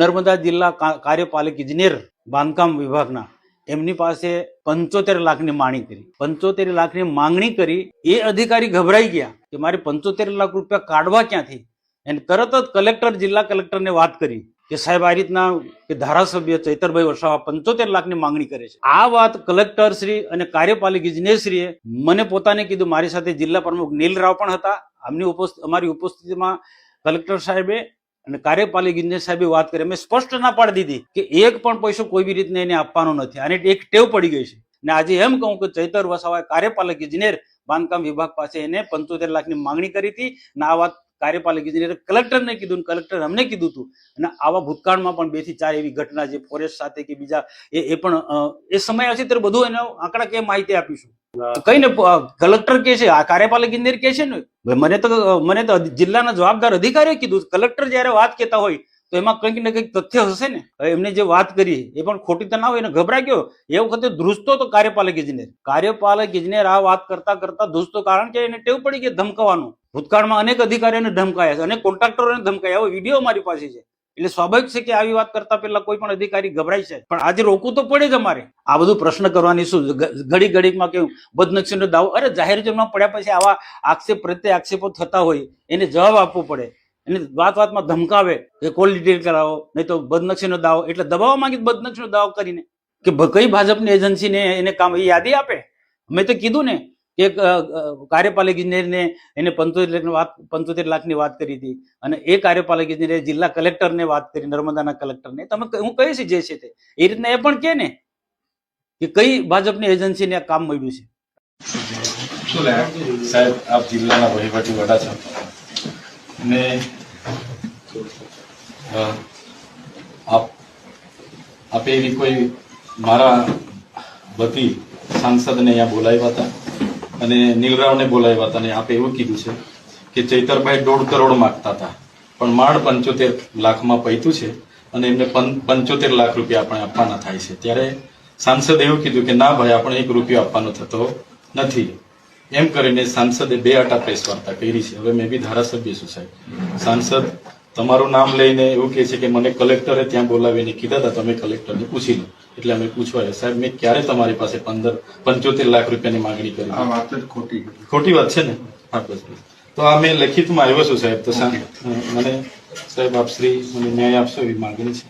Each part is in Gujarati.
નર્મદા જિલ્લા કાર્યપાલક ઇજનેર બાંધકામ વિભાગના એમની પાસે 75 લાખની માંગણી કરી. 75 લાખની માંગણી કરી એ અધિકારી ગભરાઈ ગયા કે મારે 75 લાખ રૂપિયા કાઢવા ક્યાંથી. અને તરત જ કલેક્ટર, જિલ્લા કલેક્ટરને વાત કરી કે સાહેબ આ રીતના કે ધારાસભ્ય ચૈતરભાઈ વસાવા 75 લાખની માંગણી કરે છે. આ વાત કલેક્ટર શ્રી અને કાર્યપાલક ઇજનેર શ્રીએ મને પોતાને કીધું. મારી સાથે જિલ્લા પ્રમુખ નીલ રાવ પણ હતા. અમારી ઉપસ્થિતિમાં કલેક્ટર સાહેબે અને કાર્યપાલક ઇજનેર સાહેબે વાત કરી. અમે સ્પષ્ટ ના પાડી દીધી કે એક પણ પૈસો કોઈ બી રીતને એને આપવાનો નથી. અને એક ટેવ પડી ગઈ છે. ને આજે એમ કહું કે ચૈતર વસાવાએ કાર્યપાલક ઇજનેર બાંધકામ વિભાગ પાસે એને 75 લાખની માંગણી કરી હતી. અને આ વાત કાર્યપાલક ઇજનેરે કલેક્ટરને કીધું, કલેક્ટર અમને કીધું હતું. અને આવા ભૂતકાળમાં પણ 2 થી 4 એવી ઘટના જે ફોરેસ્ટ સાથે કે બીજા એ પણ એ સમય હશે ત્યારે બધું એનો આંકડા કે માહિતી આપીશું. કઈ ને કલેક્ટર કે છે, આ કાર્યપાલક ઇજનેર કે છે ને, મને તો જિલ્લાના જવાબદાર અધિકારીએ કીધું. કલેક્ટર જયારે વાત કહેતા હોય તો એમાં કંઈક ને કંઈક તથ્ય હશે ને. એમને જે વાત કરી એ પણ ખોટી તો ના હોય ને. ગભરાઈ ગયો એ વખતે ધ્રુજતો તો કાર્યપાલક ઇજનેર આ વાત કરતા કરતા ધ્રુજતો, કારણ કે એને ટેવ પડી ગઈ ધમકાવાનું. ભૂતકાળમાં અનેક અધિકારીઓને ધમકાયા છે, અનેક કોન્ટ્રાક્ટરોને ધમકાયા. એવો વિડીયો મારી પાસે છે. એટલે સ્વાભાવિક છે કે આવી વાત કરતા પહેલા કોઈ પણ અધિકારી ગભરાય છે. પણ આજે રોકવું તો પડે જ અમારે. આ બધું પ્રશ્ન કરવાની શું ઘડી ઘડીમાં કેવું બદનક્ષીનો દાવો. અરે જાહેર જમીનમાં પડ્યા પછી આવા આક્ષેપ પ્રત્યે આક્ષેપો થતા હોય એને જવાબ આપવો પડે. એને વાતમાં ધમકાવે કે કોલ ડિટેલ કરાવો, નહીં તો બદનક્ષીનો દાવો, એટલે દબાવવા માંગી બદનક્ષીનો દાવો કરીને કે કઈ ભાજપની એજન્સીને એને કામ એ યાદી આપે. મેં તો કીધું ને કે કાર્યપાલક ઇજનેરને એને 75 લાખની વાત કરી હતી. અને એ કાર્યપાલક ઇજનેરે જિલ્લા કલેક્ટરને વાત કરી, નર્મદાના કલેક્ટરને. તમે હું કહી છે જે છે તે એ રીતના એ પણ કે ને કે કઈ ભાજપની એજન્સીને આ કામ મળ્યું છે. સાહેબ, આપ જિલ્લાના વહીવટી વડા છો ને આપે એવી કોઈ મારા વતી સાંસદને અહીંયા બોલાવ્યા હતા અને નીલરાવને બોલાવ્યા હતા. અને આપે એવું કીધું છે કે ચૈતરભાઈ 1.5 કરોડ માંગતા હતા, પણ માંડ 75 લાખમાં પૈતું છે અને એમને 75 લાખ રૂપિયા આપણે આપવાના થાય છે. ત્યારે સાંસદે એવું કીધું કે ના ભાઈ, આપણે 1 રૂપિયો આપવાનો થતો નથી. એમ કરીને સાંસદે 2 આટા પ્રેસ વાર્તા કરી છે. હવે મેં બી ધારાસભ્ય છું સાહેબ. સાંસદ તમારું નામ લઈને એવું કહે છે કે મને કલેક્ટરે ત્યાં બોલાવીને કીધા હતા, તમે કલેક્ટરને પૂછી લો. એટલે અમે પૂછવા સાહેબ, મેં ક્યારે તમારી પાસે 75 લાખ રૂપિયાની માંગણી કરી? આ વાત જ ખોટી વાત છે ને. હા, બસ. તો આ મેં લેખિતમાં આવ્યો છું સાહેબ. તો મને સાહેબ આપ શ્રી મને ન્યાય આપશો એવી માંગણી છે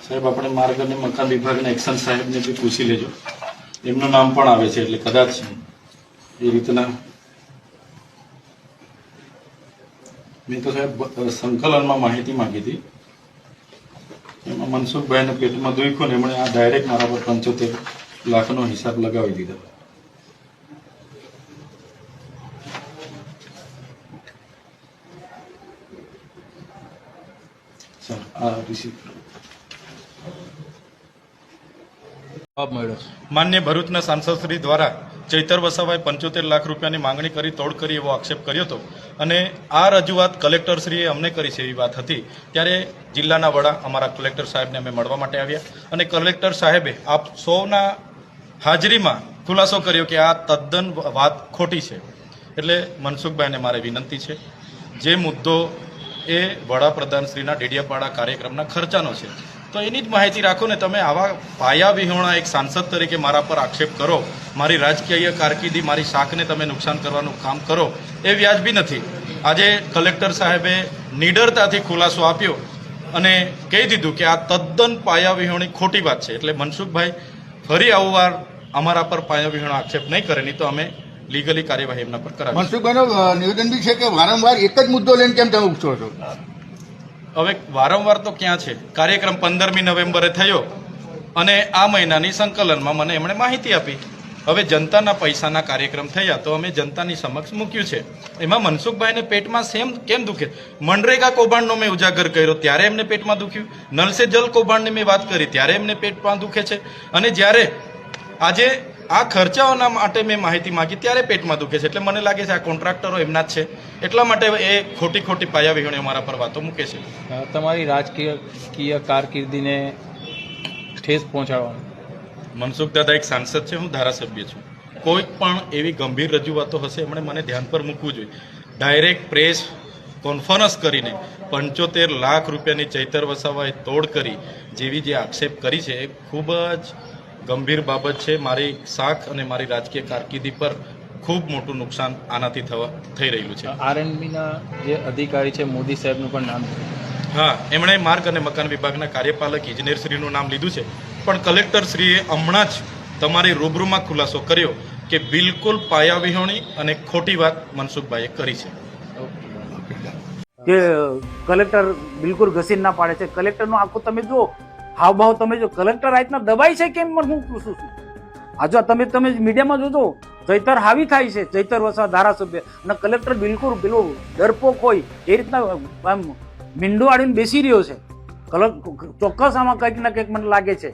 સાહેબ. આપણે માર્ગ અને મકાન વિભાગના એક્શન સાહેબને બી પૂછી લેજો, એમનું નામ પણ આવે છે. એટલે કદાચ એ રીતના મેં તો સાહેબ સંકલનમાં માહિતી માંગી હતી. એમાં મનસુખભાઈને પેટમાં દુખ્યું ને એમણે આ ડાયરેક્ટ મારા પર 75 લાખનો હિસાબ લગાવી દીધો. આ રિસીપ્ટ માન્ય ભરૂચના સાંસદશ્રી દ્વારા ચૈતર વસાવાએ 75 લાખ રૂપિયાની માંગણી કરી, તોડ કરી એવો આક્ષેપ કર્યો હતો. અને આ રજૂઆત કલેક્ટરશ્રીએ અમને કરી છે એવી વાત હતી. ત્યારે જિલ્લાના વડા અમારા કલેક્ટર સાહેબને અમે મળવા માટે આવ્યા અને કલેક્ટર સાહેબે આપ સૌના હાજરીમાં ખુલાસો કર્યો કે આ તદ્દન વાત ખોટી છે. એટલે મનસુખભાઈને મારે વિનંતી છે, જે મુદ્દો એ વડાપ્રધાનશ્રીના ડેડિયાપાડા કાર્યક્રમના ખર્ચાનો છે, તો એની જ માહિતી રાખો ને. તમે આવા પાયા વિહોણા એક સાંસદ તરીકે મારા પર આક્ષેપ કરો, મારી રાજકીય કારકિર્દી, મારી શાખને તમે નુકસાન કરવાનું કામ કરો, એ વ્યાજબી નથી. આજે કલેક્ટર સાહેબે નિડરતાથી ખુલાસો આપ્યો અને કહી દીધું કે આ તદ્દન પાયા વિહોણી ખોટી વાત છે. એટલે મનસુખભાઈ ફરી આવું વાર અમારા પર પાયા વિહોણા આક્ષેપ નહીં કરે, નહીં તો અમે લીગલી કાર્યવાહી એમના પર કરાવીશું. મનસુખભાઈનું નિવેદન બી છે કે વારંવાર એક જ મુદ્દો લઈને કેમ તમે ઉછળો છો? હવે વારંવાર તો ક્યાં છે? કાર્યક્રમ 15મી નવેમ્બરે થયો અને આ મહિનાની સંકલનમાં મને એમણે માહિતી આપી. હવે જનતાના પૈસાના કાર્યક્રમ થયા તો અમે જનતાની સમક્ષ મૂક્યું છે. એમાં મનસુખભાઈને પેટમાં કેમ દુખે? મનરેગા કૌભાંડનો મેં ઉજાગર કર્યો ત્યારે એમને પેટમાં દુખ્યું. નલ સે જલ કૌભાંડની મેં વાત કરી ત્યારે એમને પેટમાં દુખે છે. અને જ્યારે આજે આ ખર્ચાઓના માટે મેં માહિતી માંગી ત્યારે પેટમાં દુખે છે. એટલે મને લાગે છે આ કોન્ટ્રાક્ટરો એમના જ છે. એટલા માટે એ ખોટી પાયા વિહોણી અમારા પર વાતો મૂકે છે. તમારી રાજકીય કારકિર્દીને ઠેસ પહોંચાડવાનું. મનસુખ દાદા એક સાંસદ છે, હું ધારાસભ્ય છું. કોઈ પણ એવી ગંભીર રજૂઆતો હશે એમણે મને ધ્યાન પર મૂકવું જોઈએ. ડાયરેક્ટ પ્રેસ કોન્ફરન્સ કરીને 75 લાખ રૂપિયાની ચૈતર વસાવાએ તોડ કરી જેવી જે આક્ષેપ કરી છે એ ખૂબ જ ગંભીર બાબત છે. મારી શાખ અને મારી રાજકીય કારકિર્દી પર ખૂબ મોટું નુકસાન આનાથી થઈ રહ્યું છે. આરએનબીના જે અધિકારી છે મોદી સાહેબનું પણ નામ છે. હા, એમણે માર્ગ અને મકાન વિભાગના કાર્યપાલક ઇજનેરશ્રીનું નામ લીધું છે, પણ કલેક્ટરશ્રીએ હમણાં જ તમારી રૂબરૂમાં ખુલાસો કર્યો કે બિલકુલ પાયાવિહોણી અને ખોટી વાત મનસુખભાઈએ કરી છે. કે કલેક્ટર બિલકુલ ઘસીને ના પાડે છે. કલેક્ટરનું આખું તમે જુઓ, હાવભાવ તમે જો, કલેક્ટર આ રીતના દબાઈ છે કેમ હું પૂછું છું. આ જો તમે મીડિયામાં જોજો, ચૈતર હાવી થાય છે, ચૈતર વસાવા ધારાસભ્ય, અને કલેક્ટર બિલકુલ પેલો ડરપોક હોય એ રીતના આમ મીંડો આડીને બેસી રહ્યો છે. ચોક્કસ આમાં કંઈક ના કંઈક મને લાગે છે